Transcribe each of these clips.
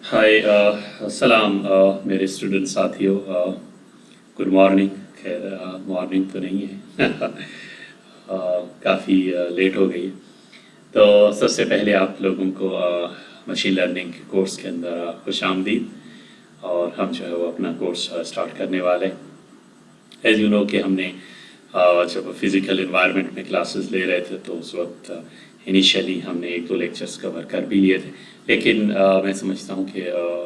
हाय अस्सलाम मेरे स्टूडेंट साथियों। Good morning. खैर मॉर्निंग तो नहीं है। काफ़ी लेट हो गई है। तो सबसे पहले आप लोगों को मशीन लर्निंग के कोर्स के अंदर खुश आमदीद। और हम जो है वो अपना कोर्स स्टार्ट करने वाले हैं। एज यू नो कि हमने जब फिज़िकल इन्वायरमेंट में क्लासेस ले रहे थे तो उस वक्त इनिशियली हमने एक दो लेक्चर्स कवर कर भी लिए थे, लेकिन मैं समझता हूँ कि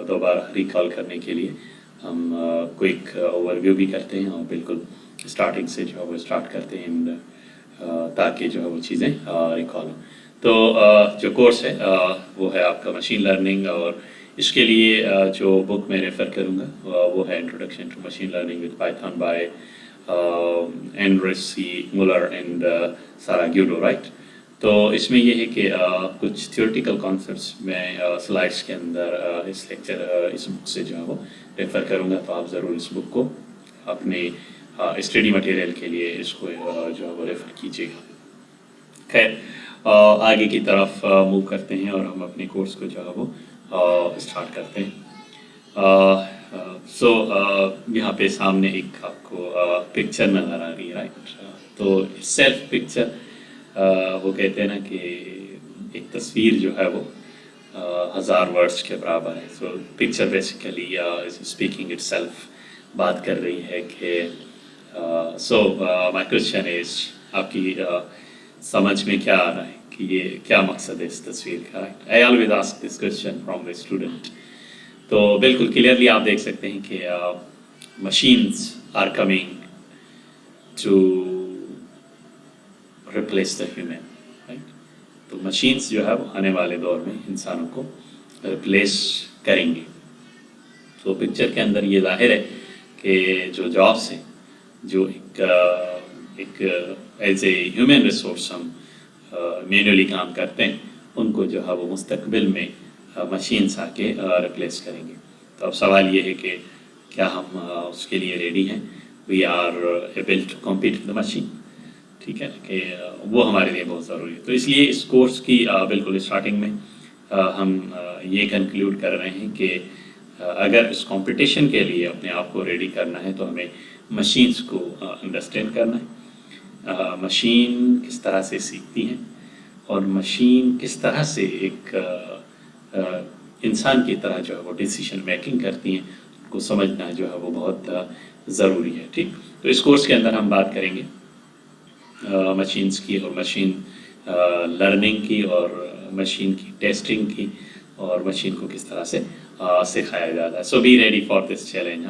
दोबारा रिकॉल करने के लिए हम क्विक ओवरव्यू भी करते हैं और बिल्कुल स्टार्टिंग से जो है वो स्टार्ट करते हैं ताकि जो है वो चीज़ें रिकॉल हों। तो जो कोर्स है वो है आपका मशीन लर्निंग, और इसके लिए जो बुक मैं रेफ़र करूँगा वो है introduction to machine learning with Python by Andreas C Muller and Sarah Guido, right. तो इसमें ये है कि कुछ थियोरेटिकल कॉन्सेप्ट्स मैं स्लाइड्स के अंदर इस लेक्चर इस बुक से जो है वो रेफ़र करूँगा, तो आप ज़रूर इस बुक को अपने स्टडी मटेरियल के लिए इसको जो है वो रेफ़र कीजिएगा। खैर आगे की तरफ मूव करते हैं और हम अपने कोर्स को जो है वो स्टार्ट करते हैं। सो यहाँ पे सामने एक आपको पिक्चर नज़र आ रही है, राइट। तो सेल्फ पिक्चर वो कहते हैं ना कि एक तस्वीर जो है वो 1000 वर्ड्स के बराबर है। So picture basically speaking itself बात कर रही है कि सो माय क्वेश्चन इज आपकी समझ में क्या आ रहा है कि ये क्या मकसद है इस तस्वीर का, right. I always ask this question from the student. तो बिल्कुल क्लियरली आप देख सकते हैं कि machines are coming to replace the human, right. तो मशीन्स जो है वो आने वाले दौर में इंसानों को रिप्लेस करेंगे। तो पिक्चर के अंदर ये जाहिर है कि जो जॉब्स हैं, जो एक एज ए ह्यूमन रिसोर्स हम मैन्युअली काम करते हैं, उनको जो है वो मुस्तकबिल में मशीन्स आके रिप्लेस करेंगे। तो अब सवाल ये है कि क्या हम उसके लिए रेडी हैं? We are able to compete with the machine, ठीक है ना, कि वो हमारे लिए बहुत ज़रूरी है। तो इसलिए इस कोर्स की बिल्कुल स्टार्टिंग में हम ये कंक्लूड कर रहे हैं कि अगर इस कंपटीशन के लिए अपने आप को रेडी करना है तो हमें मशीन्स को अंडरस्टैंड करना है। मशीन किस तरह से सीखती हैं और मशीन किस तरह से एक इंसान की तरह जो है वो डिसीजन मेकिंग करती हैं, उनको समझना जो है वो बहुत ज़रूरी है, ठीक। तो इस कोर्स के अंदर हम बात करेंगे मशीन्स की और मशीन लर्निंग की और मशीन की टेस्टिंग की और मशीन को किस तरह से सिखाया जाता है। So be ready for this challenge.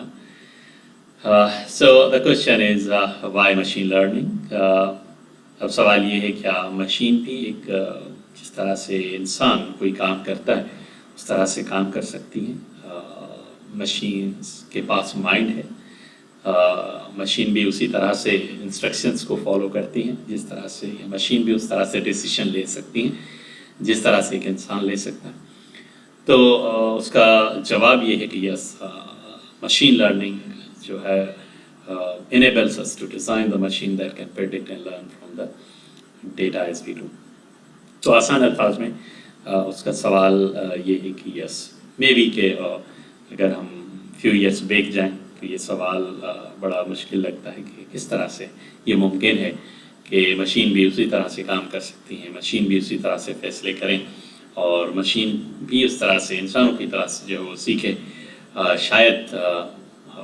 So the question is why machine learning. अब सवाल ये है क्या मशीन भी एक जिस तरह से इंसान कोई काम करता है उस तरह से काम कर सकती हैं? मशीन्स के पास माइंड है, मशीन भी उसी तरह से इंस्ट्रक्शंस को फॉलो करती हैं जिस तरह से मशीन भी उस तरह से डिसीजन ले सकती हैं जिस तरह से एक इंसान ले सकता है। तो उसका जवाब ये है कि यस, मशीन लर्निंग जो है enables us to design the machine that can predict and learn from the data as we do। तो आसान अल्फाज में उसका सवाल ये है कि यस मे बी के अगर हम फ्यू ईयर्स बैक जाएं तो ये सवाल बड़ा मुश्किल लगता है कि किस तरह से ये मुमकिन है कि मशीन भी उसी तरह से काम कर सकती हैं, मशीन भी उसी तरह से फैसले करें और मशीन भी उस तरह से इंसानों की तरह से जो वो सीखे। शायद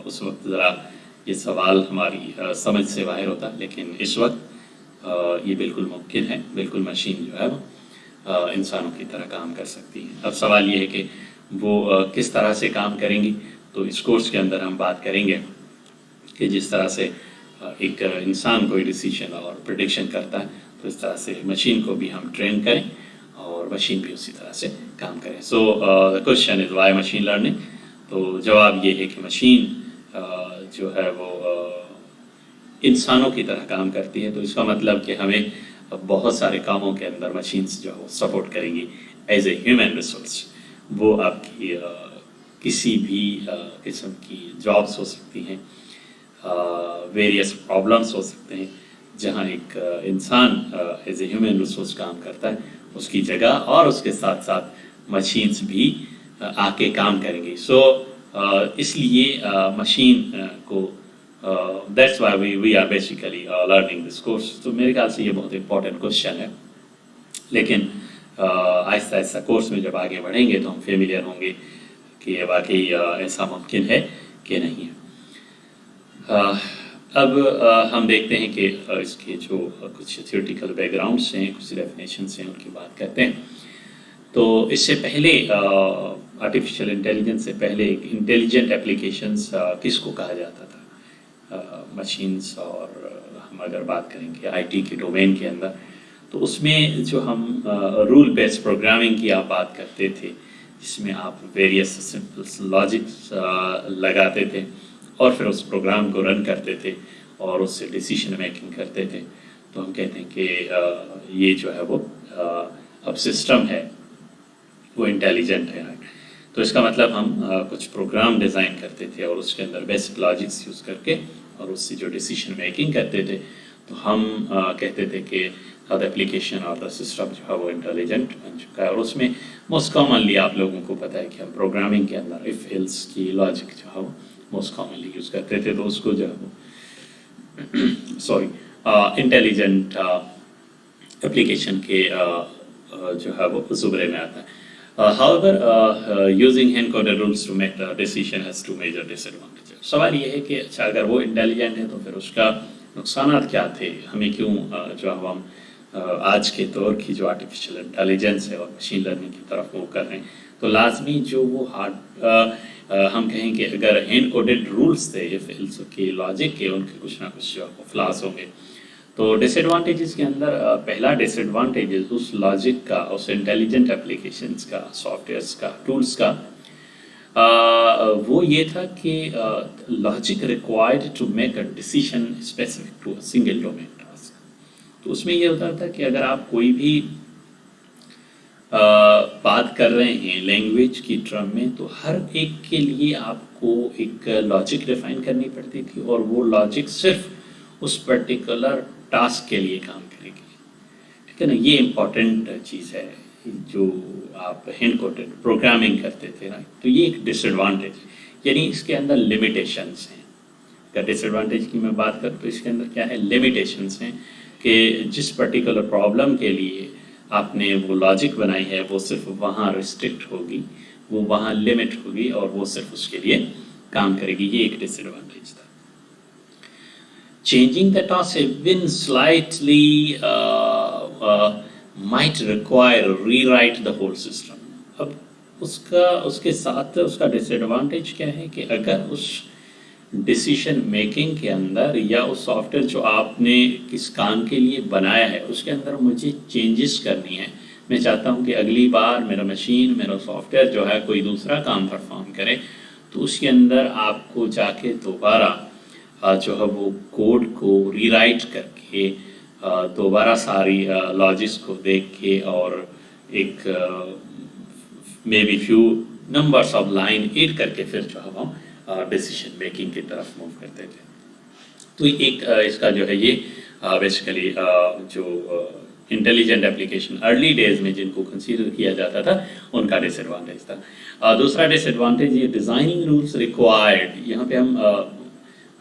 उस वक्त ज़रा ये सवाल हमारी समझ से बाहर होता, लेकिन इस वक्त ये बिल्कुल मुमकिन है। बिल्कुल मशीन जो है वो इंसानों की तरह काम कर सकती है। अब सवाल ये है कि वो किस तरह से काम करेंगी। तो इस कोर्स के अंदर हम बात करेंगे कि जिस तरह से एक इंसान कोई डिसीजन और प्रेडिक्शन करता है तो इस तरह से मशीन को भी हम ट्रेन करें और मशीन भी उसी तरह से काम करें। सो the question is why machine learning. तो जवाब ये है कि मशीन जो है वो इंसानों की तरह काम करती है। तो इसका मतलब कि हमें बहुत सारे कामों के अंदर मशीन्स जो है सपोर्ट करेंगी एज ए ह्यूमन रिसोर्स। वो आपकी किसी भी किस्म की जॉब्स हो सकती हैं, वेरियस प्रॉब्लम्स हो सकते हैं जहाँ एक इंसान एज ए ह्यूमन रिसोर्स काम करता है, उसकी जगह और उसके साथ साथ मशीन्स भी आके काम करेंगे. सो इसलिए मशीन को that's why we are basically learning this course. तो मेरे ख्याल से ये बहुत इंपॉर्टेंट क्वेश्चन है. लेकिन आहिस्ता आहिस्ता कोर्स में जब आगे बढ़ेंगे तो हम फेमिलियर होंगे कि ये वाकई ऐसा मुमकिन है कि नहीं है. अब हम देखते हैं कि इसके जो कुछ थियोरेटिकल बैकग्राउंड्स हैं, कुछ डेफिनेशंस हैं, उनकी बात करते हैं. तो इससे पहले आर्टिफिशियल इंटेलिजेंस से पहले इंटेलिजेंट एप्लीकेशंस किसको कहा जाता था? मशीन्स. और हम अगर बात करेंगे आईटी के डोमेन के अंदर, तो उसमें जो हम रूल बेस्ड प्रोग्रामिंग की आप बात करते थे, जिसमें आप वेरियस सिंपल्स लॉजिक्स लगाते थे और फिर उस प्रोग्राम को रन करते थे और उससे डिसीजन मेकिंग करते थे. तो हम कहते हैं कि ये जो है वो अब सिस्टम है वो इंटेलिजेंट है. तो इसका मतलब हम कुछ प्रोग्राम डिज़ाइन करते थे और उसके अंदर बेसिक लॉजिक्स यूज़ करके और उससे जो डिसीजन मेकिंग करते थे, तो हम कहते थे कि द एप्लीकेशन और द सिस्टम जो है वो इंटेलिजेंट बन चुका है. और उसमें मोस्ट कॉमनली आप लोगों को पता है कि हम प्रोग्रामिंग के अंदर इफ एल्स की लॉजिक जो है वो मोस्ट कॉमनली यूज़ करते थे. तो उसको जो है वो इंटेलिजेंट एप्लीकेशन के जो है वो ज़ुमरे में आता है. However, using hand-coded rules to make the decision has two major disadvantages. सवाल ये है कि अच्छा अगर वो इंटेलिजेंट है तो फिर उसका नुकसानात क्या थे? हमें क्यों जो हम आज के दौर की जो आर्टिफिशियल इंटेलिजेंस है और मशीन लर्निंग की तरफ मूव कर रहे हैं, तो लाजमी जो वो हम कहें कि अगर हैंड कोडेड रूल्स थे के लॉजिक के, उनके कुछ ना कुछ जो फ्लॉज होंगे. तो डिसएडवांटेजेस के अंदर पहला डिसएडवांटेज उस लॉजिक का, उस इंटेलिजेंट एप्लीकेशंस का, सॉफ्टवेयर्स का, टूल्स का वो ये था कि logic required to make a decision specific to a single domain task. तो उसमें ये होता था कि अगर आप कोई भी बात कर रहे हैं लैंग्वेज की टर्म में, तो हर एक के लिए आपको एक लॉजिक डिफाइन करनी पड़ती थी और वो लॉजिक सिर्फ उस पर्टिकुलर टास्क के लिए काम करेगी. ठीक है ना? ये इम्पॉर्टेंट चीज़ है जो आप हैंड कोडेड प्रोग्रामिंग करते थे ना. तो ये एक डिसएडवांटेज, यानी इसके अंदर लिमिटेशंस हैं. अगर डिसएडवांटेज की मैं बात करूँ तो इसके अंदर क्या है, लिमिटेशंस हैं कि जिस पर्टिकुलर प्रॉब्लम के लिए आपने वो लॉजिक बनाई है वो सिर्फ वहाँ रिस्ट्रिक्ट होगी, वो वहाँ लिमिट होगी और वो सिर्फ उसके लिए काम करेगी. ये एक डिसएडवांटेज था. Changing the task even slightly might require rewrite the whole system. अब उसके साथ उसका डिसएडवांटेज क्या है कि अगर उस डिसीजन मेकिंग के अंदर या उस सॉफ्टवेयर जो आपने किस काम के लिए बनाया है उसके अंदर मुझे चेंजेस करनी है, मैं चाहता हूं कि अगली बार मेरा मशीन, मेरा सॉफ्टवेयर जो है कोई दूसरा काम परफॉर्म करे, तो उसके अंदर आपको जाके दोबारा जो है वो कोड को रीराइट करके दोबारा सारी लॉजिक्स को देख के और एक maybe few numbers of line add करके फिर जो है हम डिसीजन मेकिंग की तरफ मूव करते थे. तो एक इसका जो है ये बेसिकली जो इंटेलिजेंट एप्लीकेशन अर्ली डेज में जिनको कंसीडर किया जाता था उनका डिसएडवांटेज था. दूसरा डिसएडवांटेज ये डिज़ाइनिंग रूल्स रिक्वायर्ड. यहाँ पे हम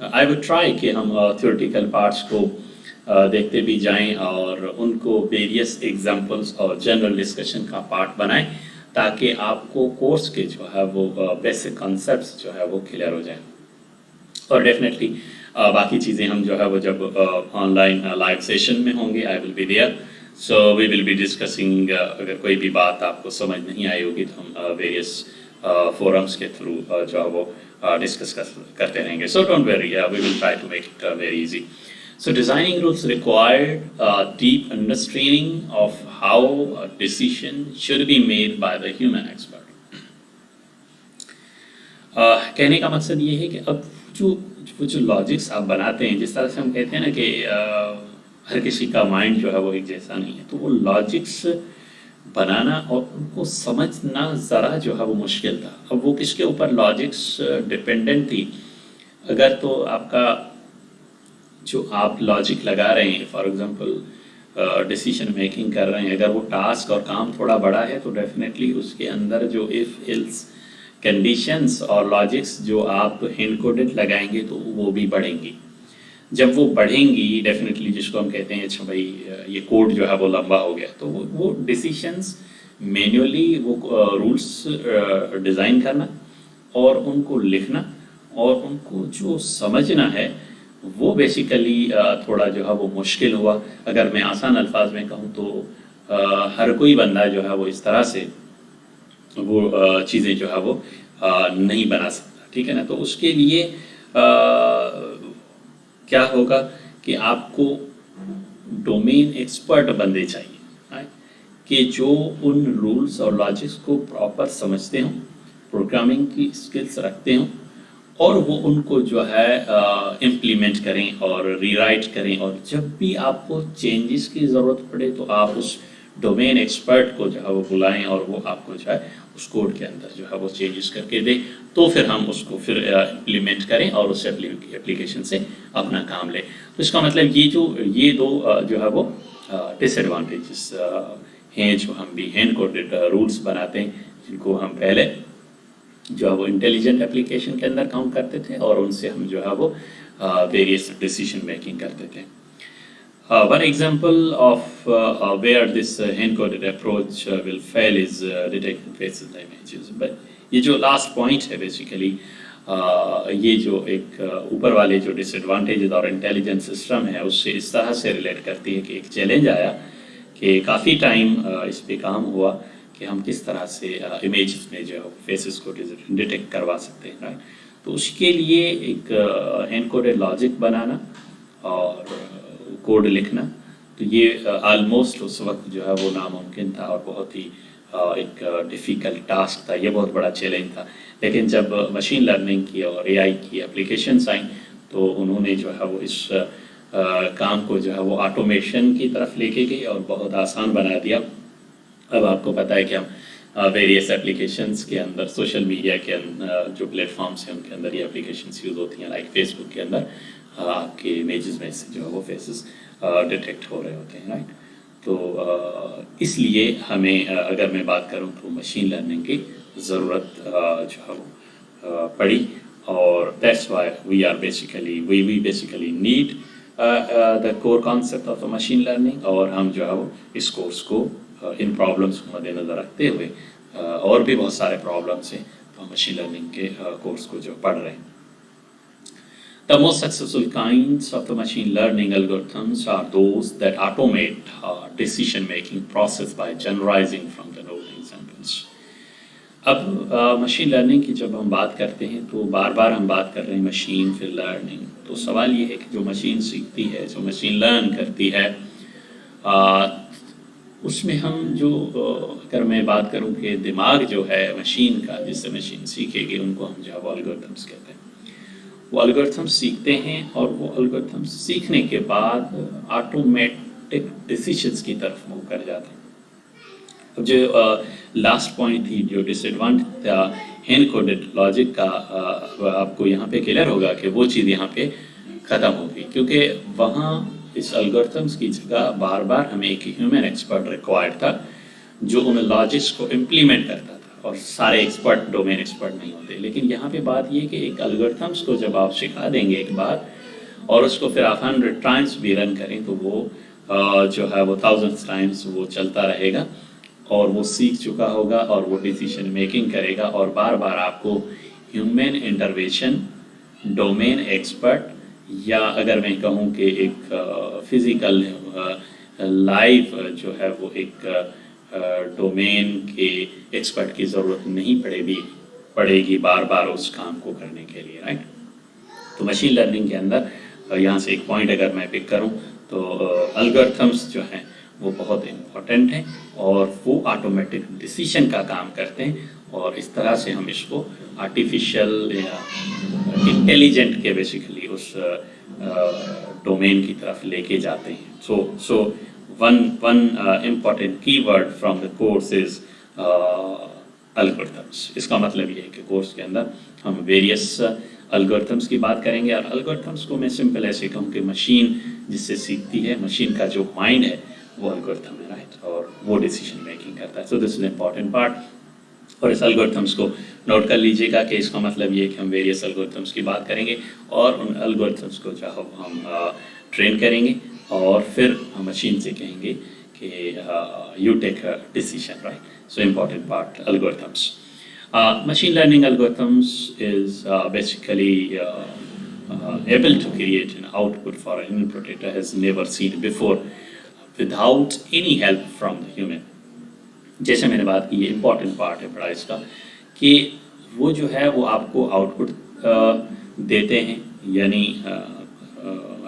आई वुड ट्राई कि हम थ्योरेटिकल पार्ट्स को देखते भी जाएं और उनको वेरियस एग्जांपल्स और जनरल डिस्कशन का पार्ट बनाएं ताकि आपको कोर्स के जो है वो बेसिक कॉन्सेप्ट्स जो है वो क्लियर हो जाएं. और डेफिनेटली बाकी चीज़ें हम जो है वो जब ऑनलाइन लाइव सेशन में होंगे, I will be there, so we will be discussing. अगर कोई भी बात आपको समझ नहीं आई होगी तो हम वेरियस फोरम्स के थ्रू जो है वो डिस्कस करते रहेंगे. So don't worry, we will try to make it very easy. So designing rules required deep understanding of how a decision should be made by the human expert. कहने का मकसद ये है कि अब जो लॉजिक्स आप बनाते हैं, जिस तरह से हम कहते हैं ना कि हर किसी का माइंड जो है वो एक जैसा नहीं है, तो वो लॉजिक्स बनाना और उनको समझना ज़रा जो है वो मुश्किल था. अब वो किसके ऊपर लॉजिक्स डिपेंडेंट थी? अगर तो आपका जो आप लॉजिक लगा रहे हैं, फॉर एग्जांपल डिसीजन मेकिंग कर रहे हैं, अगर वो टास्क और काम थोड़ा बड़ा है तो डेफिनेटली उसके अंदर जो इफ एल्स कंडीशंस और लॉजिक्स जो आप हैंड कोडेड लगाएंगे तो वो भी बढ़ेंगी। जब वो बढ़ेंगी डेफिनेटली, जिसको हम कहते हैं अच्छा भाई ये कोड जो है वो लंबा हो गया, तो वो डिसीशंस मैन्युअली वो रूल्स डिज़ाइन करना और उनको लिखना और उनको जो समझना है वो बेसिकली थोड़ा जो है वो मुश्किल हुआ। अगर मैं आसान अल्फाज में कहूँ तो हर कोई बंदा जो है वो इस तरह से वो चीज़ें जो है वो नहीं बना सकता, ठीक है ना। तो उसके लिए क्या होगा कि आपको डोमेन एक्सपर्ट बंदे चाहिए, राइट, कि जो उन रूल्स और लॉजिक्स को प्रॉपर समझते हों, प्रोग्रामिंग की स्किल्स रखते हों और वो उनको जो है इम्प्लीमेंट करें और रीराइट करें, और जब भी आपको चेंजेस की ज़रूरत पड़े तो आप उस डोमेन एक्सपर्ट को जो है वो बुलाएं और वो आपको जो है उस कोड के अंदर जो है वो चेंजेस करके दे, तो फिर हम उसको फिर इम्प्लीमेंट करें और उस एप्लीकेशन से अपना काम लें। तो इसका मतलब ये दो जो है वो डिसएडवांटेजेस हैं जो हम भी हैंड कोडेड रूल्स बनाते हैं, जिनको हम पहले जो है वो इंटेलिजेंट एप्लीकेशन के अंदर काम करते थे और उनसे हम जो है वो वेरियस डिसीजन मेकिंग करते थे। One example of where this hand-coded approach will fail is detecting faces and images. But ये जो last point है basically, ये जो एक ऊपर वाले जो disadvantages और intelligence system है उससे इस तरह से relate करती है कि एक challenge आया कि काफ़ी टाइम इस पे काम हुआ कि हम किस तरह से images में जो faces को detect करवा सकते हैं, right? तो उसके लिए एक hand-coded logic बनाना और कोड लिखना, तो ये ऑलमोस्ट उस वक्त जो है वो नामुमकिन था और बहुत ही एक डिफ़िकल्ट टास्क था, ये बहुत बड़ा चैलेंज था। लेकिन जब मशीन लर्निंग की और एआई की एप्लीकेशंस आई तो उन्होंने जो है वो इस काम को जो है वो ऑटोमेशन की तरफ लेके गए और बहुत आसान बना दिया। अब आपको पता है कि हम वेरियस एप्लीकेशंस के अंदर, सोशल मीडिया के अंदर जो प्लेटफॉर्म्स हैं उनके अंदर ये एप्लीकेशंस यूज़ होती हैं, लाइक फेसबुक के अंदर आपके इमेजेस में से जो है वो फेसेस डिटेक्ट हो रहे होते हैं, राइट। तो इसलिए हमें अगर मैं बात करूं तो मशीन लर्निंग की ज़रूरत जो है वो पड़ी, और that's why we basically need the core concept of the machine learning, और हम जो है वो इस कोर्स को इन प्रॉब्लम्स को मद्देनज़र रखते हुए और भी बहुत सारे प्रॉब्लम्स हैं तो हम मशीन लर्निंग के कोर्स को जो पढ़ रहे हैं। The most successful kinds of the machine learning algorithms are those that automate decision-making process by generalizing from the known examples. अब मशीन लर्निंग की जब हम बात करते हैं तो बार बार हम बात कर रहे हैं मशीन फिर लर्निंग, तो सवाल ये है कि जो मशीन सीखती है, जो मशीन लर्न करती है, उसमें हम जो अगर मैं बात करूं कि दिमाग जो है मशीन का, जिससे मशीन सीखेगी, उनको हम जो है एल्गोरिथम्स कहते हैं। वो एल्गोरिथम्स सीखते हैं और वो एल्गोरिथम्स सीखने के बाद ऑटोमेटिक डिसीजंस की तरफ मूव कर जाते हैं। अब जो लास्ट पॉइंट थी, जो डिसएडवांटेज था हैंड कोडेड लॉजिक का, आपको यहाँ पे क्लियर होगा कि वो चीज़ यहाँ पे ख़त्म होगी, क्योंकि वहाँ इस एल्गोरिथम्स की जगह बार बार हमें एक ह्यूमन एक्सपर्ट रिक्वायर्ड था जो उन लॉजिक्स को इम्प्लीमेंट करता था, और सारे एक्सपर्ट डोमेन एक्सपर्ट नहीं होते। लेकिन यहाँ पे बात ये कि एक एल्गोरिथम्स को जब आप सिखा देंगे एक बार और उसको फिर आप 100 टाइम्स भी रन करें तो वो जो है वो 1000 टाइम्स वो चलता रहेगा और वो सीख चुका होगा और वो डिसीजन मेकिंग करेगा, और बार बार आपको ह्यूमन इंटरवेंशन, डोमेन एक्सपर्ट, या अगर मैं कहूँ कि एक फिज़िकल लाइव जो है वो एक डोमेन के एक्सपर्ट की ज़रूरत नहीं पड़ेगी बार बार उस काम को करने के लिए, राइट। तो मशीन लर्निंग के अंदर यहाँ से एक पॉइंट अगर मैं पिक करूँ तो एल्गोरिथम्स जो हैं वो बहुत इम्पॉर्टेंट हैं और वो ऑटोमेटिक डिसीजन का काम करते हैं, और इस तरह से हम इसको आर्टिफिशियल या इंटेलिजेंट के बेसिकली उस डोमेन की तरफ लेके जाते हैं। सो one important keyword from the course is algorithms. इसका मतलब ये है कि कोर्स के अंदर हम वेरियस algorithms की बात करेंगे, और algorithms को मैं सिंपल ऐसे कहूँ कि मशीन जिससे सीखती है, मशीन का जो माइंड है वो algorithm है, राइट, और वो डिसीजन मेकिंग करता है। So this is important part. और इस एल्गोरिथम्स को नोट कर लीजिएगा कि इसका मतलब ये है कि हम वेरियस एल्गोरिथम्स की बात करेंगे और उन एल्गोरिथम्स को जो है हम ट्रेन करेंगे और फिर हम मशीन से कहेंगे कि you take a decision, right? So important part algorithms. Machine learning algorithms is basically able to create an output for an input it has never seen before without any help from the human. जैसे मैंने बात की, ये important part है बड़ा इसका कि वो जो है वो आपको आउटपुट देते हैं, यानी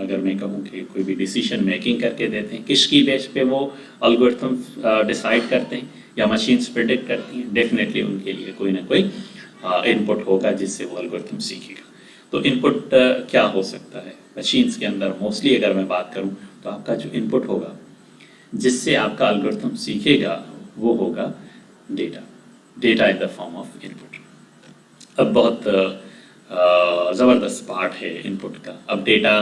अगर मैं कहूँ कि कोई भी डिसीजन मेकिंग करके देते हैं, किसकी बेस पे वो एल्गोरिथम डिसाइड करते हैं या मशीन्स प्रेडिक्ट करती हैं, डेफिनेटली उनके लिए कोई ना कोई इनपुट होगा जिससे वो एल्गोरिथम सीखेगा. तो इनपुट क्या हो सकता है मशीन्स के अंदर? मोस्टली अगर मैं बात करूँ तो आपका जो इनपुट होगा जिससे आपका एल्गोरिथम सीखेगा वो होगा data in the form of input. अब बहुत ज़बरदस्त पार्ट है इनपुट का. अब डेटा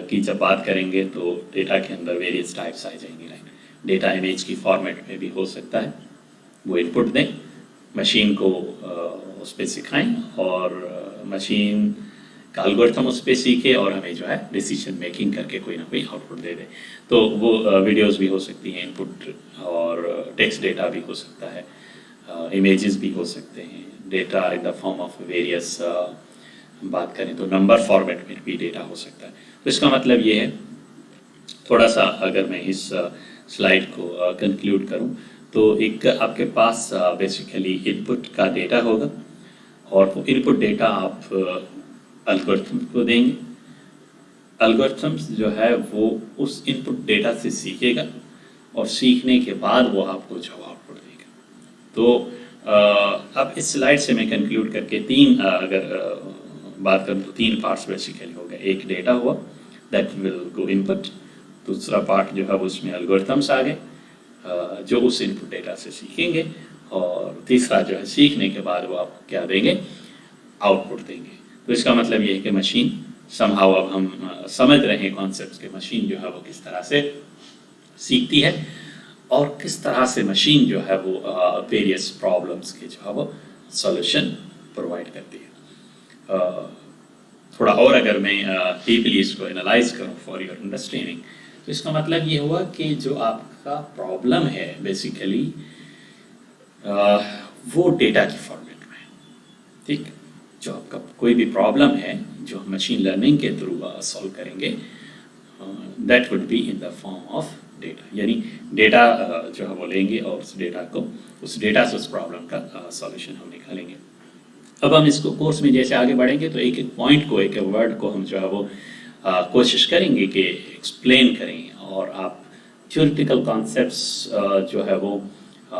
की जब बात करेंगे तो डेटा के अंदर वेरियस टाइप्स आ जाएंगे, राइट? डेटा इमेज की फॉर्मेट में भी हो सकता है, वो इनपुट दें, मशीन को उस पर सिखाएं और मशीन का एल्गोरिथम उस पर सीखे और हमें जो है डिसीजन मेकिंग करके कोई ना कोई आउटपुट दे दे. तो वो वीडियोस भी हो सकती हैं इनपुट, और टेक्स्ट डेटा भी हो सकता है, इमेजेस भी हो सकते हैं, data in the form of various बात करें तो नंबर फॉर्मेट में भी डेटा हो सकता है. तो इसका मतलब ये है, थोड़ा सा अगर मैं इस स्लाइड को कंक्लूड करूं तो एक आपके पास बेसिकली इनपुट का डेटा होगा और वो इनपुट डेटा आप एल्गोरिथम को देंगे. एल्गोरिथम्स जो है वो उस इनपुट डेटा से सीखेगा और सीखने के बाद वो आपको जो आउटपुट देगा. तो अब इस स्लाइड से मैं कंक्लूड करके अगर बात करूँ तो 3 पार्ट्स बेसिकली हो गए. एक डेटा हुआ दैट विल गो इनपुट, दूसरा पार्ट जो है उसमें एल्गोरिथम्स आ गए जो उस इनपुट डेटा से सीखेंगे, और तीसरा जो है सीखने के बाद वो आपको क्या देंगे, आउटपुट देंगे. तो इसका मतलब ये है कि मशीन समहाउ, अब हम समझ रहे हैं कॉन्सेप्ट्स के, मशीन जो है वो किस तरह से सीखती है और किस तरह से मशीन जो है वो वेरियस प्रॉब्लम्स के जो है वो सॉल्यूशन प्रोवाइड करती है. थोड़ा और अगर मैं डीपली इसको एनालाइज करूं फॉर योर अंडरस्टैंडिंग, तो इसका मतलब ये हुआ कि जो आपका प्रॉब्लम है बेसिकली वो डेटा की फॉर्मेट में है, ठीक? जो आपका कोई भी प्रॉब्लम है जो हम मशीन लर्निंग के थ्रू सॉल्व करेंगे, that would be in the form of data. यानी डेटा जो है वो लेंगे और उस डेटा से उस प्रॉब्लम का सॉल्यूशन हम निकालेंगे. अब हम इसको कोर्स में जैसे आगे बढ़ेंगे तो एक एक पॉइंट को, एक एक वर्ड को हम जो है वो कोशिश करेंगे कि एक्सप्लेन करें, और आप थ्योरेटिकल कॉन्सेप्ट्स जो है वो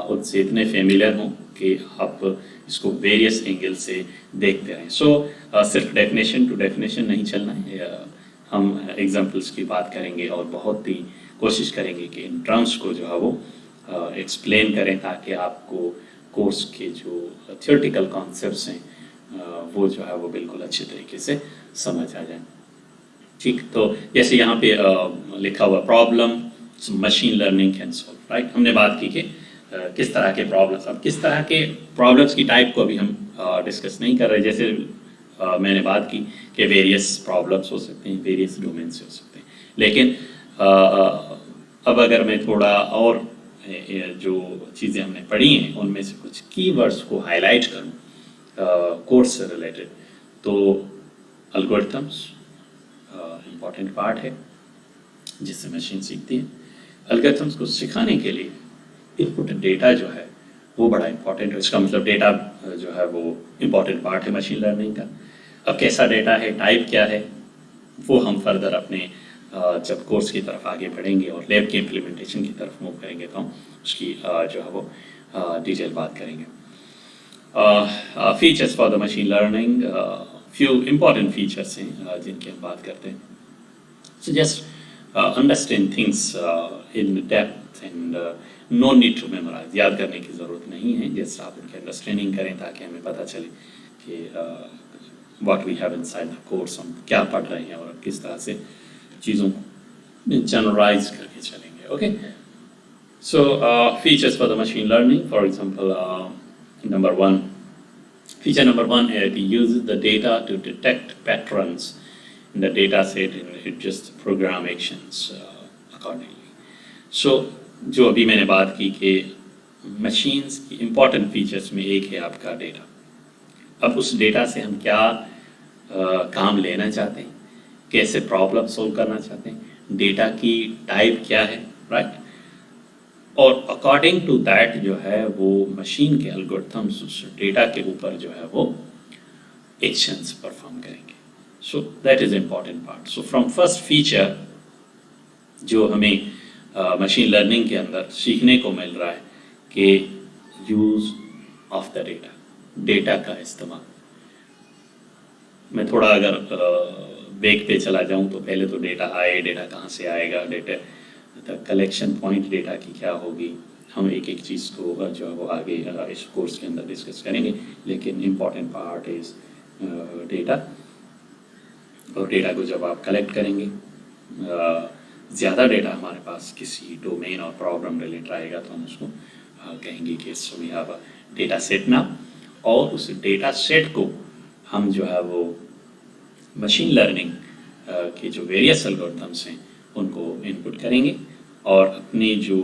उनसे इतने फेमिलियर हों कि आप इसको वेरियस एंगल से देखते रहें. सो सिर्फ डेफिनेशन टू डेफिनेशन नहीं चलना है, हम एग्जांपल्स की बात करेंगे और बहुत ही कोशिश करेंगे कि इन टर्म्स को जो है वो एक्सप्लेन करें ताकि आपको कोर्स के जो थ्योरेटिकल कॉन्सेप्ट्स हैं वो जो है वो बिल्कुल अच्छे तरीके से समझ आ जाए. ठीक, तो जैसे यहाँ पे लिखा हुआ problem machine learning can solve, right? हमने बात की कि किस तरह के प्रॉब्लम्स, अब किस तरह के प्रॉब्लम्स की टाइप को अभी हम डिस्कस नहीं कर रहे. जैसे मैंने बात की कि वेरियस प्रॉब्लम्स हो सकते हैं, वेरियस डोमेन से हो सकते हैं, लेकिन अब अगर मैं थोड़ा और जो चीज़ें हमने पढ़ी हैं उनमें से कुछ कीवर्ड्स को हाईलाइट करूं कोर्स से रिलेटेड, तो एल्गोरिथम्स इम्पॉर्टेंट पार्ट है जिससे मशीन सीखती है. एल्गोरिथम्स को सिखाने के लिए इनपुट डेटा जो है वो बड़ा इंपॉर्टेंट है. इसका मतलब डेटा जो है वो इम्पॉर्टेंट पार्ट है मशीन लर्निंग का. अब कैसा डेटा है, टाइप क्या है, वो हम फर्दर अपने जब कोर्स की तरफ आगे बढ़ेंगे और लैब के इम्प्लीमेंटेशन की तरफ मूव करेंगे तो हम उसकी जो है वो डिटेल बात करेंगे. Features for the machine learning, few important features हैं जिनकी हम बात करते हैं. So just understand things in depth and no need to memorise, याद करने की ज़रूरत नहीं है, जस्ट आप उनकी अंडरस्टैंडिंग करें ताकि हमें पता चले कि what we have inside the course, हम क्या पढ़ रहे हैं और किस तरह से चीज़ों को जनरलाइज करके चलेंगे. Okay, so features for the machine learning, for example number one, feature number one, it uses the data to detect patterns in the data set and it just program actions accordingly. So जो अभी मैंने बात की कि machines की important features में एक है आपका डेटा. अब उस डेटा से हम क्या काम लेना चाहते हैं, कैसे प्रॉब्लम सोल्व करना चाहते हैं, डेटा की टाइप क्या है, राइट. और अकॉर्डिंग टू दैट जो है वो मशीन के एल्गोरिथम्स उस डेटा के ऊपर जो है वो एक्शंस परफॉर्म करेंगे. So that is important part. So from first feature जो हमें मशीन लर्निंग के अंदर सीखने को मिल रहा है कि use of the data, data का इस्तेमाल. मैं थोड़ा अगर बैक पे चला जाऊं तो पहले तो डेटा आए, डेटा कहाँ से आएगा, डेटा कलेक्शन पॉइंट डेटा की क्या होगी, हम एक एक चीज़ को जो है वो आगे इस कोर्स के अंदर डिस्कस करेंगे. लेकिन इम्पॉर्टेंट पार्ट इज़ डेटा. और डेटा को जब आप कलेक्ट करेंगे, ज़्यादा डेटा हमारे पास किसी डोमेन और प्रॉब्लम रिलेटेड आएगा तो हम उसको कहेंगे कि so we have a data set now. और उस डेटा सेट को हम जो है वो मशीन लर्निंग के जो वेरियस एल्गोरिथम्स हैं उनको इनपुट करेंगे और अपने जो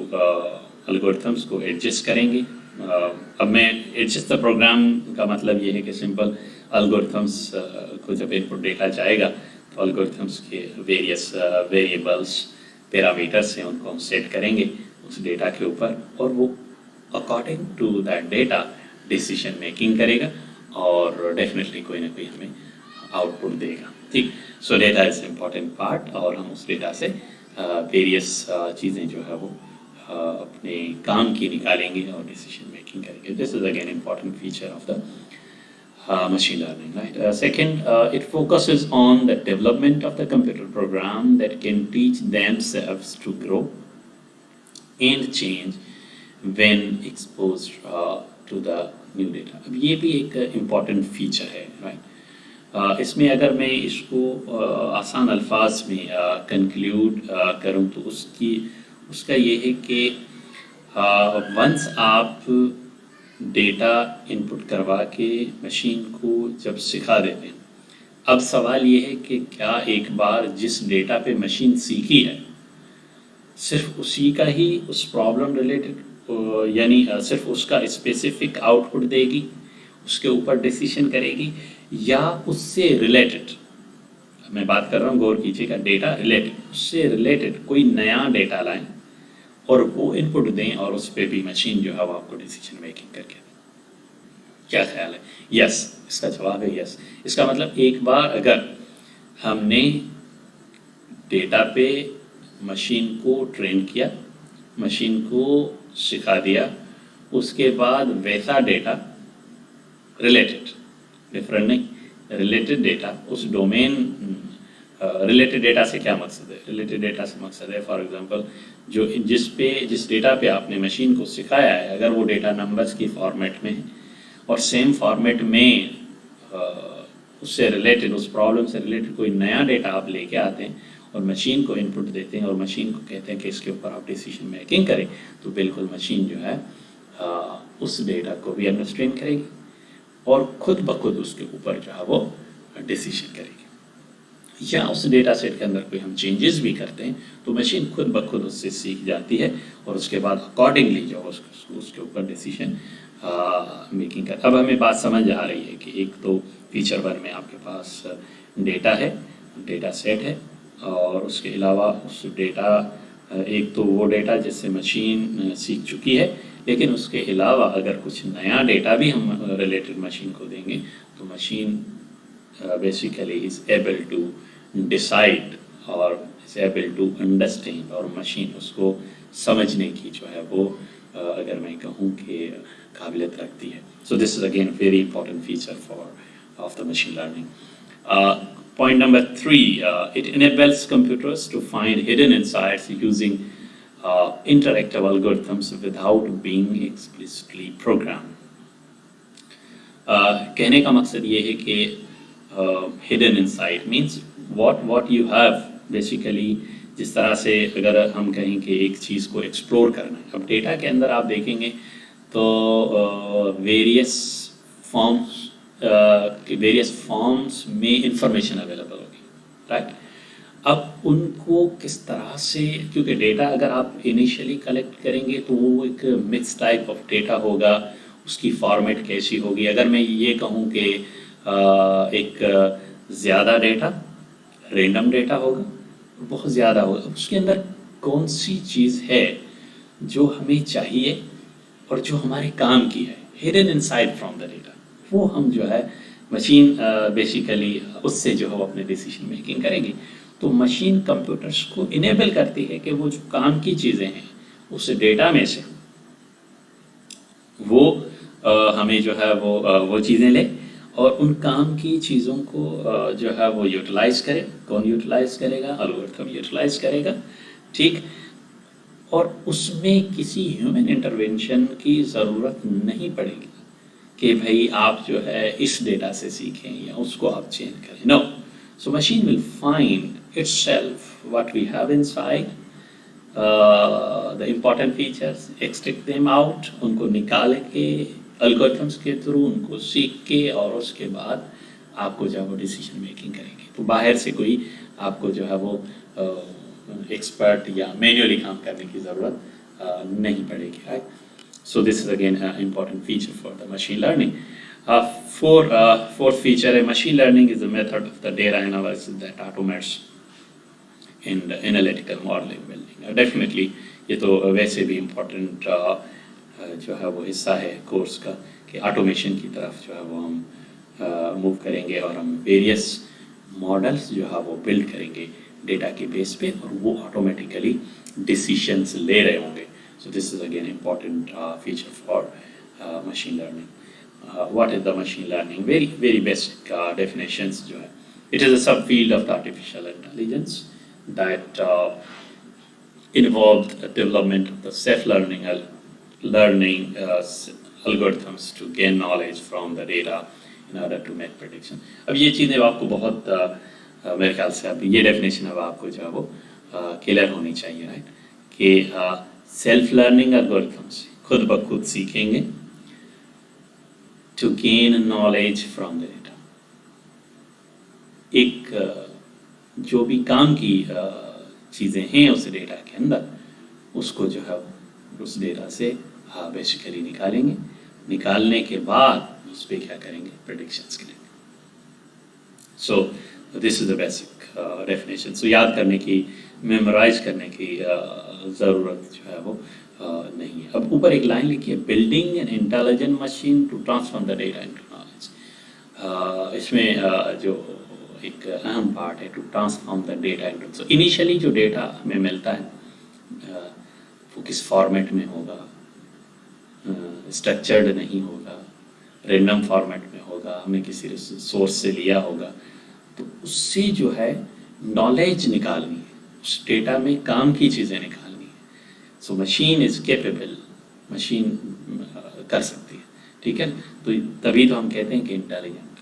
एल्गोरिथम्स को एडजस्ट करेंगे. अब मैं एडजस्ट द प्रोग्राम का मतलब ये है कि सिंपल एल्गोरिथम्स को जब इनपुट डेटा जाएगा तो एल्गोरिथम्स के वेरियस वेरिएबल्स पैरामीटर्स हैं उनको हम सेट करेंगे उस डेटा के ऊपर और वो according to that data decision making करेगा और डेफिनेटली कोई ना कोई हमें आउटपुट देगा. ठीक. सो डेटा इज़ इम्पॉर्टेंट पार्ट और हम उस डेटा से वेरियस चीज़ें जो है वो अपने काम की निकालेंगे और डिसीजन मेकिंग करेंगे. This is again important feature of the machine learning, right? Second, it focuses on the development of the computer program that can teach themselves to grow and change when exposed to the new data. अब ये भी एक important feature है, right? इसमें अगर मैं इसको आसान अल्फाज में conclude करूँ तो उसका ये है कि once आप डेटा इनपुट करवा के मशीन को जब सिखा देते हैं, अब सवाल ये है कि क्या एक बार जिस डेटा पे मशीन सीखी है सिर्फ उसी का ही उस प्रॉब्लम रिलेटेड यानी सिर्फ उसका स्पेसिफिक आउटपुट देगी, उसके ऊपर डिसीजन करेगी, या उससे रिलेटेड, मैं बात कर रहा हूँ गौर कीजिएगा, डेटा रिलेटेड, उससे रिलेटेड कोई नया डेटा लाएं और वो इनपुट दें और उस पर भी मशीन जो है वो आपको डिसीजन मेकिंग करके दें. क्या ख्याल है? यस, इसका जवाब है यस. इसका मतलब एक बार अगर हमने डेटा पे मशीन को ट्रेन किया, मशीन को सिखा दिया, उसके बाद वैसा डेटा रिलेटेड, डिफरेंट नहीं, रिलेटेड डेटा उस डोमेन, रिलेटेड डेटा से क्या मकसद है? रिलेटेड डेटा से मकसद है फॉर एग्जांपल जो जिस डेटा पे आपने मशीन को सिखाया है, अगर वो डेटा नंबर्स की फॉर्मेट में है और सेम फॉर्मेट में उससे रिलेटेड, उस प्रॉब्लम से रिलेटेड कोई नया डेटा आप लेके आते हैं और मशीन को इनपुट देते हैं और मशीन को कहते हैं कि इसके ऊपर आप डिसीजन मेकिंग करें, तो बिल्कुल मशीन जो है उस डेटा को भी अंडरस्टैंड करेगी और खुद ब खुद उसके ऊपर जो है वो डिसीजन करेगी. या उस डेटा सेट के अंदर कोई हम चेंजेस भी करते हैं तो मशीन खुद ब खुद उससे सीख जाती है और उसके बाद अकॉर्डिंगली जो उसके ऊपर डिसीजन मेकिंग कर. अब हमें बात समझ आ रही है कि एक तो फीचर 1 में आपके पास डेटा है, डेटा सेट है, और उसके अलावा उस डेटा, एक तो वो डेटा जिससे मशीन सीख चुकी है, लेकिन उसके अलावा अगर कुछ नया डेटा भी हम रिलेटेड मशीन को देंगे तो machine basically is able to decide or is able to understand, और मशीन उसको समझने की जो है वो अगर मैं कहूँ कि काबिलियत रखती है. So this is again a very important feature of the machine learning. Point number 3, it enables computers to find hidden insights using interactive algorithms without being explicitly programmed. कहने का मकसद ये है कि hidden insight means what you have basically, जिस तरह से अगर हम कहें कि एक चीज़ को एक्सप्लोर करना है. अब डेटा के अंदर आप देखेंगे तो वेरियस फॉर्म्स में इंफॉर्मेशन अवेलेबल होगी, राइट। अब उनको किस तरह से, क्योंकि डेटा अगर आप इनिशियली कलेक्ट करेंगे तो वो एक मिक्स टाइप ऑफ डेटा होगा, उसकी फॉर्मेट कैसी होगी। अगर मैं ये कहूँ कि एक ज़्यादा डेटा, रैंडम डेटा होगा, बहुत ज़्यादा होगा, उसके अंदर कौन सी चीज़ है जो हमें चाहिए और जो हमारे काम की है, hidden inside from the data, वो हम जो है मशीन बेसिकली उससे जो है अपने डिसीजन मेकिंग करेगी। तो मशीन कंप्यूटर्स को इनेबल करती है कि वो जो काम की चीज़ें हैं उस डेटा में से वो हमें जो है वो चीज़ें ले और उन काम की चीज़ों को जो है वो यूटिलाइज करे। कौन यूटिलाइज करेगा? एल्गोरिथम यूटिलाइज करेगा, ठीक। और उसमें किसी ह्यूमन इंटरवेंशन की ज़रूरत नहीं पड़ेगी कि भाई आप जो है इस डेटा से सीखें या उसको आप चेंज करें। No, so machine will find itself what we have inside, the important features, extract them out, उनको निकाल के एल्गोरिथम्स के थ्रू उनको सीख के और उसके बाद आपको जो है वो डिसीजन मेकिंग करेंगे। तो बाहर से कोई आपको जो है वो एक्सपर्ट या मैन्युअली काम करने की ज़रूरत नहीं पड़ेगी, right. So this is again important feature for the machine learning. Fourth feature है machine learning is a method of the data analysis that automates in the analytical modeling building. Definitely ये तो वैसे भी important जो है वो हिस्सा है कोर्स का कि ऑटोमेशन की तरफ जो है वो हम मूव करेंगे और हम वेरियस मॉडल्स जो है वो बिल्ड करेंगे डेटा के बेस पे और वो ऑटोमेटिकली डिसीजंस ले रहे होंगे। So this is again important feature for machine learning. What is the machine learning? Very very basic definitions जो है, इट इज़ अ सब field of artificial intelligence that involved the development of the self-learning algorithms to gain knowledge from the data in order to make prediction. अब ये चीज़ें आपको बहुत मेरे ख्याल से अब ये डेफिनेशन अब आपको जो है वो क्लियर होनी चाहिए, राइट, कि सेल्फ लर्निंग एल्गोरिथम्स खुद ब खुद सीखेंगे to gain knowledge from the data. एक जो भी काम की चीज़ें हैं उस डेटा के अंदर, उसको जो है उस डेटा से बेसिकली निकालेंगे, निकालने के बाद उस पर क्या करेंगे? प्रेडिक्शंस करेंगे। So this is the basic definition. So याद करने की, मेमोराइज करने की ज़रूरत जो है वो नहीं है। अब ऊपर एक लाइन लिखी है, building an intelligent machine to transform the data into knowledge. इसमें जो एक अहम पार्ट है, to transform the data into. So initially जो डेटा हमें मिलता है वो किस फॉर्मेट में होगा? स्ट्रक्चर्ड नहीं होगा, रैंडम फॉर्मेट में होगा, हमने किसी सोर्स से लिया होगा। तो उससे जो है नॉलेज निकालनी है, उस डेटा में काम की चीज़ें निकालनी है। So machine is capable, machine कर सकती है, ठीक है। तो तभी तो हम कहते हैं कि इंटेलिजेंट,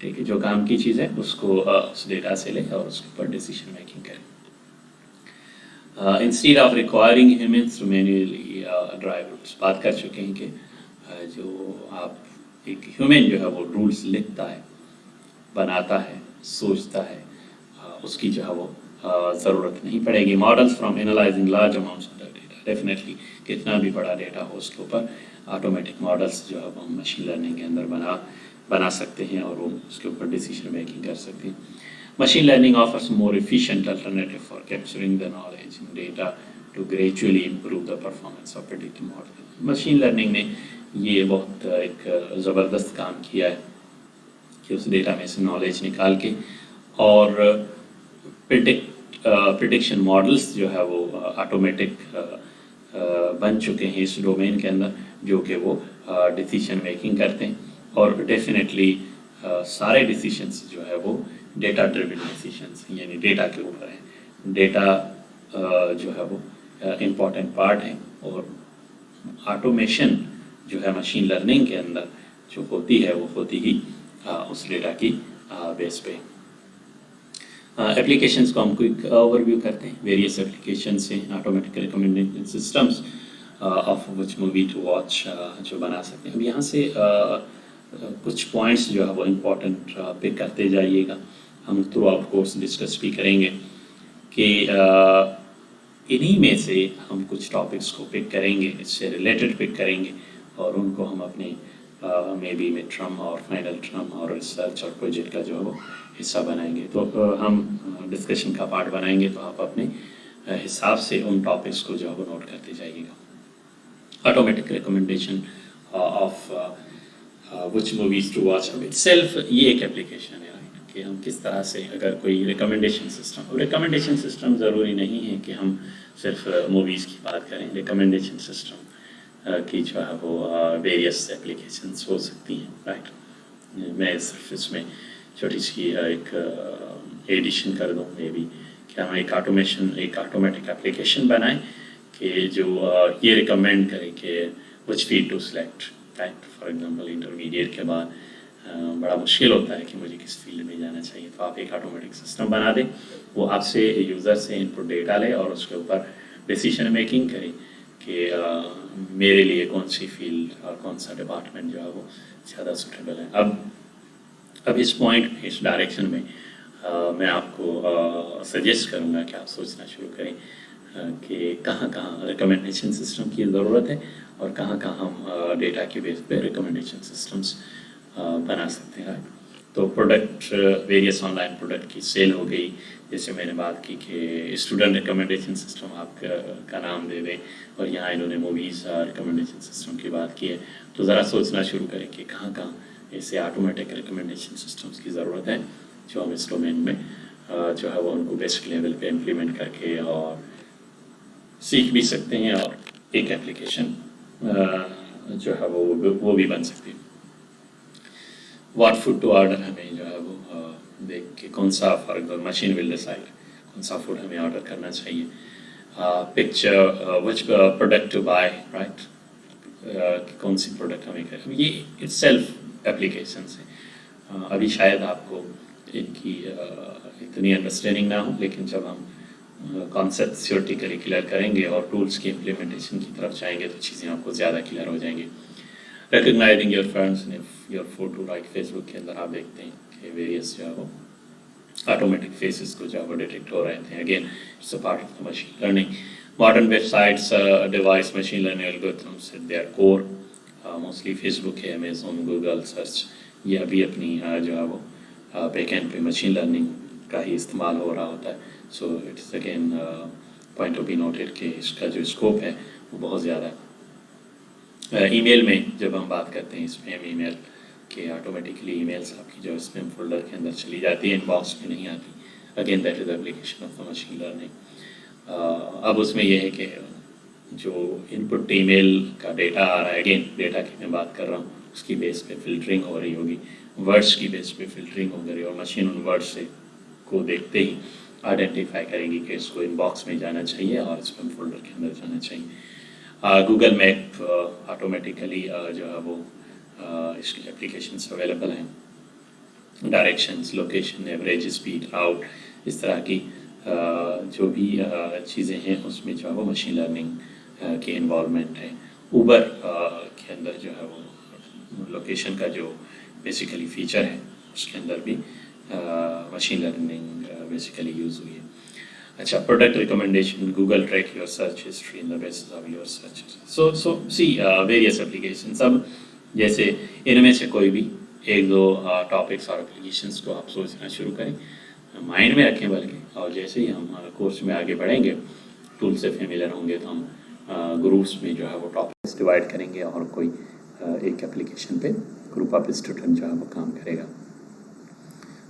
ठीक है, जो काम की चीज़ है उसको उस डेटा से ले और उसके ऊपर डिसीजन मेकिंग करें। Instead of requiring humans to manually drive rules, बात कर चुके हैं कि जो आप एक ह्यूमन जो है वो रूल्स लिखता है, बनाता है, सोचता है, उसकी जो है वो ज़रूरत नहीं पड़ेगी। Models from analysing large amounts of data, definitely कितना भी बड़ा डेटा हो उसके ऊपर ऑटोमेटिक मॉडल्स जो है वो हम मशीन लर्निंग के अंदर बना सकते हैं और वो उसके ऊपर डिसीजन मेकिंग कर सकते हैं। Machine learning offers more efficient alternative for capturing the knowledge in data to gradually improve the performance of predictive model. Machine learning ने ये बहुत एक ज़बरदस्त काम किया है कि उस डेटा में से नॉलेज निकाल के और प्रिडिक्शन मॉडल्स जो है वो ऑटोमेटिक बन चुके हैं इस डोमेन के अंदर, जो कि वो डिसीजन मेकिंग करते हैं। और डेफिनेटली सारे डिसीजंस जो है वो डेटा ड्रिवन डिसीजंस, यानी डेटा के ऊपर है। डेटा जो है वो इम्पॉर्टेंट पार्ट है और ऑटोमेशन जो है मशीन लर्निंग के अंदर जो होती है वो होती ही उस डेटा की बेस पे। एप्लीकेशंस को हम क्विक ओवरव्यू करते हैं। वेरियस एप्लीकेशंस हैं, automatic recommendation systems of which movie two watch जो बना सकते हैं। अब यहाँ से कुछ पॉइंट्स जो है वो इम्पोर्टेंट पिक करते जाइएगा, हम थ्रू आउट कोर्स डिस्कस भी करेंगे कि इन्हीं में से हम कुछ टॉपिक्स को पिक करेंगे, इससे रिलेटेड पिक करेंगे और उनको हम अपने मे बी मिड टर्म और फाइनल टर्म और रिसर्च और प्रोजेक्ट का जो है वो हिस्सा बनाएंगे। तो हम डिस्कशन का पार्ट बनाएंगे, तो आप अपने हिसाब से उन टॉपिक्स को जो है वो नोट करते जाइएगा। Automatic recommendation of which movies to watch itself, ये एक एप्लीकेशन है राइट, कि हम किस तरह से अगर कोई रिकमेंडेशन सिस्टम ज़रूरी नहीं है कि हम सिर्फ मूवीज़ की बात करें। रिकमेंडेशन सिस्टम की जो है वो वेरियस एप्लीकेशंस हो सकती हैं राइट। मैं सिर्फ इसमें छोटी सी एक एडिशन कर दूँ मे बी, कि हम एक ऑटोमेटिक एप्लीकेशन बनाएं कि जो ये रिकमेंड करे कि which field to select right. For example intermediate के बाद बड़ा मुश्किल होता है कि मुझे किस फील्ड में जाना चाहिए, तो आप एक ऑटोमेटिक सिस्टम बना दें, वो आपसे यूज़र से इनपुट डेटा ले और उसके ऊपर डिसीजन मेकिंग करे कि मेरे लिए कौन सी फील्ड और कौन सा डिपार्टमेंट जो है वो ज़्यादा सूटेबल है। अब इस पॉइंट में, इस डायरेक्शन में मैं आपको सजेस्ट करूँगा कि आप सोचना शुरू करें कि कहाँ रिकमेंडेशन सिस्टम की ज़रूरत है और कहाँ हम डेटा के बेस पे रिकमेंडेशन सिस्टम्स बना सकते हैं। तो प्रोडक्ट, वेरियस ऑनलाइन प्रोडक्ट की सेल हो गई, जैसे मैंने बात की कि स्टूडेंट रिकमेंडेशन सिस्टम आपका नाम दे दे, और यहाँ इन्होंने मूवीज़ रिकमेंडेशन सिस्टम की बात की है। तो ज़रा सोचना शुरू करें कि कहाँ ऐसे ऑटोमेटिक रिकमेंडेशन सिस्टम्स की ज़रूरत है जो हम इस डोमेन में जो है वो उनको बेसिक लेवल पे इम्प्लीमेंट करके और सीख भी सकते हैं और एक एप्लीकेशन जो है वो भी बन सकती है। व्हाट फूड टू ऑर्डर, हमें जो है वो देख के कौन सा, for example machine will decide कौन सा फूड हमें ऑर्डर करना चाहिए। Picture which product to buy right, कौन सी प्रोडक्ट हमें करें, ये इट्स सेल्फ एप्लीकेशन है। अभी शायद आपको इनकी इतनी अंडरस्टैंडिंग ना हो, लेकिन जब हम कॉन्सेप्ट थ्योरेटिकली क्लियर करेंगे और टूल्स की इम्प्लीमेंटेशन की तरफ जाएंगे तो चीज़ें आपको ज़्यादा क्लियर हो जाएंगी। Recognising your friends in your photo right, Facebook के अंदर आप देखते हैं कि वेरियस जो है वो ऑटोमेटिक फेसेस को जो है वो डिटेक्ट हो रहे थे। Again it's a part of the machine learning. Modern websites device machine learning algorithms eight there core, mostly Facebook है, अमेजोन, गूगल सर्च, ये अभी अपनी जो है वो बैकएंड पे मशीन लर्निंग का ही इस्तेमाल हो रहा होता है। So it's again point to be noted कि इसका जो स्कोप है वो बहुत ज़्यादा है। ईमेल में जब हम बात करते हैं स्पैम ईमेल के, ऑटोमेटिकली ईमेल्स आपकी जो स्पैम फोल्डर के अंदर चली जाती है, इनबॉक्स में नहीं आती। Again that is application of the machine learning. अब उसमें यह है कि जो इनपुट ईमेल का डेटा आ रहा है, अगेन डेटा की मैं बात कर रहा हूँ, उसकी बेस पे फिल्टरिंग हो रही होगी, वर्ड्स की बेस पे फिल्टरिंग हो गई और मशीन उन वर्ड्स से को देखते ही आइडेंटिफाई करेगी कि इसको इनबॉक्स में जाना चाहिए और स्पैम फोल्डर के अंदर जाना चाहिए। गूगल मैप ऑटोमेटिकली जो है वो इसकी एप्लीकेशंस अवेलेबल हैं। डायरेक्शंस, लोकेशन, एवरेज स्पीड, राउट, इस तरह की जो भी चीज़ें हैं उसमें जो है वो मशीन लर्निंग की इन्वॉल्वमेंट है। ऊबर के अंदर जो है वो लोकेशन का जो बेसिकली फीचर है उसके अंदर भी मशीन लर्निंग बेसिकली यूज़ हुई है। अच्छा, product recommendation, Google track your search history in the basis of your search. So see various applications. अब जैसे इनमें से कोई भी एक दो टॉपिक्स और एप्लीकेशंस को आप सोचना शुरू करें, माइंड में रखें बल्कि, और जैसे ही हम कोर्स में आगे बढ़ेंगे, टूल से फेमिलियर होंगे, तो हम ग्रुप्स में जो है वो टॉपिक्स डिवाइड करेंगे और कोई एक एप्लीकेशन पे ग्रुप ऑफ स्टूडेंट जो है वो काम करेगा।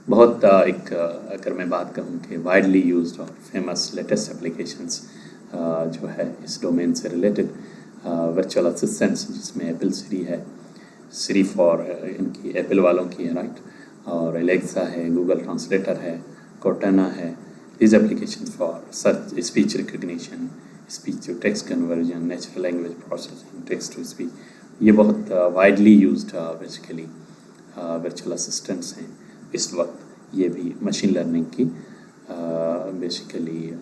बहुत एक अगर मैं बात करूँ कि वाइडली यूज्ड और फेमस लेटेस्ट एप्लीकेशंस जो है इस डोमेन से रिलेटेड, वर्चुअल असिस्टेंट्स जिसमें एप्पल सिरी है, सिरी फॉर इनकी एप्पल वालों की है राइट, और एलेक्सा है, गूगल ट्रांसलेटर है, कोर्टाना है। This application for search, speech recognition, speech to text conversion, natural language processing, text to speech, ये बहुत widely used basically virtual assistants हैं इस वक्त। ये भी मशीन लर्निंग की बेसिकली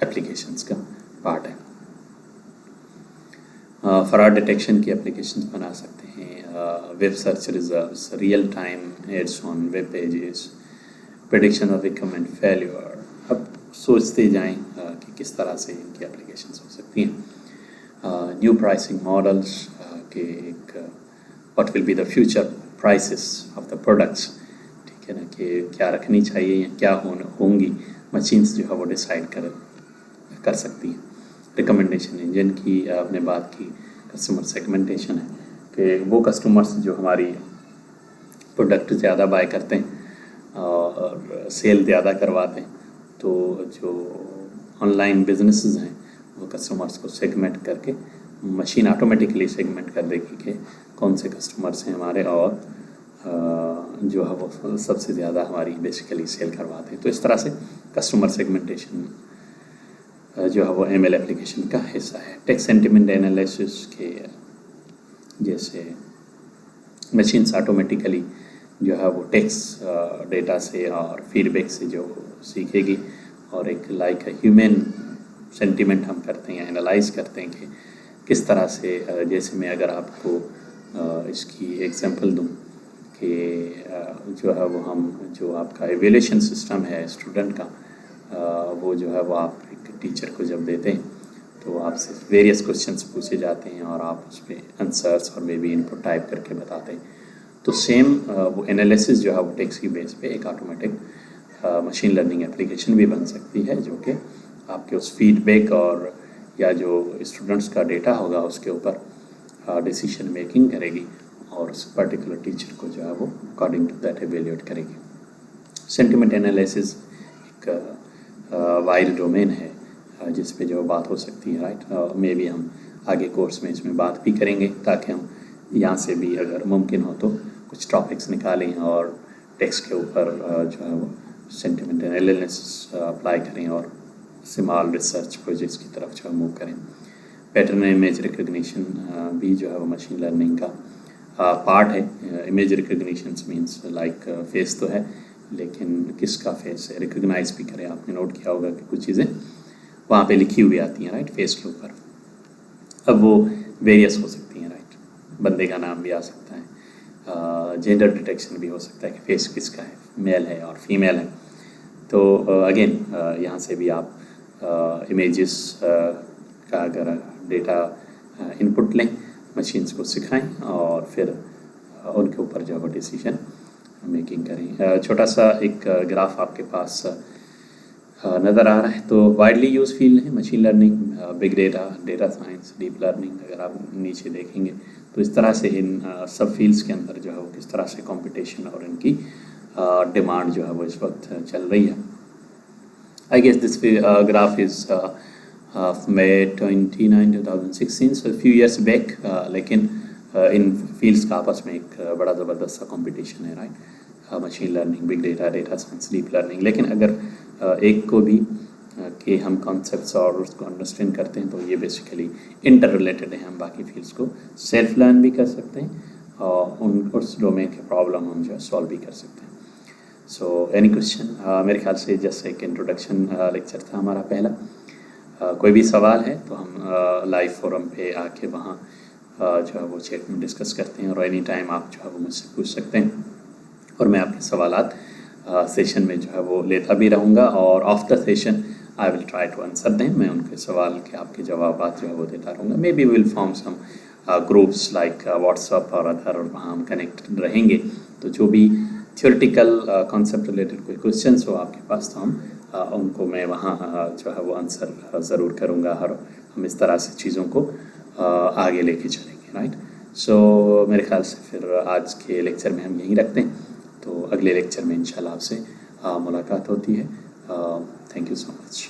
एप्लीकेशंस का पार्ट है। फ्रॉड डिटेक्शन की एप्लीकेशंस बना सकते हैं, web search results, real time ads on web pages, prediction of income and failure. अब सोचते जाएं कि किस तरह से इनकी एप्लीकेशंस हो सकती हैं। न्यू प्राइसिंग मॉडल्स के एक what will be the future prices of the products, ठीक है ना, कि क्या रखनी चाहिए या क्या होंगी मशीन्स जो है वो डिसाइड कर सकती हैं। रिकमेंडेशन इंजन की आपने बात की, कस्टमर सेगमेंटेशन है कि वो कस्टमर्स जो हमारी प्रोडक्ट ज़्यादा बाय करते हैं और सेल ज़्यादा करवाते हैं, तो जो ऑनलाइन बिजनेसेस हैं वो कस्टमर्स को सेगमेंट करके मशीन ऑटोमेटिकली सेगमेंट कर देगी कि कौन से कस्टमर्स हैं हमारे और जो है वो सबसे ज़्यादा हमारी बेसिकली सेल करवाते हैं। तो इस तरह से कस्टमर सेगमेंटेशन जो है वो ML एप्लीकेशन का हिस्सा है। टेक्स्ट सेंटिमेंट एनालिसिस के जैसे मशीन्स ऑटोमेटिकली जो है वो टेक्स्ट डेटा से और फीडबैक से जो सीखेगी और एक लाइक ह्यूमन सेंटिमेंट हम करते हैं, एनालाइज करते हैं कि किस तरह से जैसे मैं अगर आपको इसकी एग्जांपल दूं कि जो है वो हम जो आपका एवेल्यूशन सिस्टम है स्टूडेंट का, वो जो है वो आप एक टीचर को जब देते हैं तो आपसे वेरियस क्वेश्चंस पूछे जाते हैं और आप उस पर आंसर्स और मे बी इनपुट टाइप करके बताते हैं। तो सेम वो एनालिसिस जो है वो टेक्स्ट की बेस पे एक ऑटोमेटिक मशीन लर्निंग एप्लीकेशन भी बन सकती है जो कि आपके उस फीडबैक और या जो स्टूडेंट्स का डेटा होगा उसके ऊपर डिसीजन मेकिंग करेगी और उस पर्टिकुलर टीचर को जो है वो अकॉर्डिंग टू दैट एवेल्यूएट करेगी। सेंटिमेंट एनालिसिस एक वाइड डोमेन है जिस पे जो बात हो सकती है, राइट। मे बी हम आगे कोर्स में इसमें बात भी करेंगे ताकि हम यहाँ से भी अगर मुमकिन हो तो कुछ टॉपिक्स निकालें और टेक्स्ट के ऊपर जो है वो सेंटिमेंट एनालिसिस अप्लाई करें और स्मॉल रिसर्च प्रोजेक्ट्स की तरफ जो है मूव करें। पैटर्न इमेज रिकग्निशन भी जो है वो मशीन लर्निंग का पार्ट है। Image recognition means like face तो है लेकिन किसका फेस है रिकग्नाइज भी करें। आपने नोट किया होगा कि कुछ चीज़ें वहाँ पे लिखी हुई आती हैं, राइट, फेस के ऊपर। अब वो वेरियस हो सकती हैं, राइट, बंदे का नाम भी आ सकता है, जेंडर डिटेक्शन भी हो सकता है कि फेस किसका है, मेल है और फीमेल है। तो अगेन यहाँ से भी आप इमेजेस का अगर डेटा इनपुट लें, मशीन्स को सिखाएं और फिर उनके ऊपर जो है डिसीजन मेकिंग करें। छोटा सा एक ग्राफ आपके पास नज़र आ रहा है। तो वाइडली यूज फील्ड है machine learning, big data, data science, deep learning. अगर आप नीचे देखेंगे तो इस तरह से इन सब फील्ड्स के अंदर जो है वो किस तरह से कंपटीशन और इनकी डिमांड जो है वो इस वक्त चल रही है। I guess this graph is May 29, 2016, so a few years back, लेकिन इन फील्ड्स का आपस में एक बड़ा ज़बरदस्त सा कंपटीशन है, right, machine learning, big data, data science, deep learning. लेकिन अगर एक को भी कि हम कॉन्सेप्ट्स और उसको अंडरस्टैंड करते हैं तो ये बेसिकली इंटर रिलेटेड है। हम बाकी फील्ड्स को सेल्फ लर्न भी कर सकते हैं और उस डोमेन के प्रॉब्लम हम जो है सॉल्व भी कर सकते हैं। So any question? मेरे ख्याल से जस्ट एक इंट्रोडक्शन लेक्चर था हमारा पहला। कोई भी सवाल है तो हम लाइव फोरम पे आके वहाँ जो है वो चैट में डिस्कस करते हैं और एनी टाइम आप जो है वो मुझसे पूछ सकते हैं और मैं आपके सवालात सेशन में जो है वो लेता भी रहूँगा और off the session I will try to answer them. मैं उनके सवाल के आपके जवाब जो है वो देता रहूँगा। Maybe will form some groups like WhatsApp और अदर, और वहाँ हम कनेक्ट रहेंगे। तो जो भी थियोरेटिकल कॉन्सेप्ट रिलेटेड कोई क्वेश्चंस हो आपके पास तो हम उनको मैं वहाँ जो है वो आंसर ज़रूर करूँगा और हम इस तरह से चीज़ों को आगे लेके चलेंगे, राइट। सो मेरे ख्याल से फिर आज के लेक्चर में हम यहीं रखते हैं। तो अगले लेक्चर में इंशाल्लाह आपसे मुलाकात होती है। Thank you so much.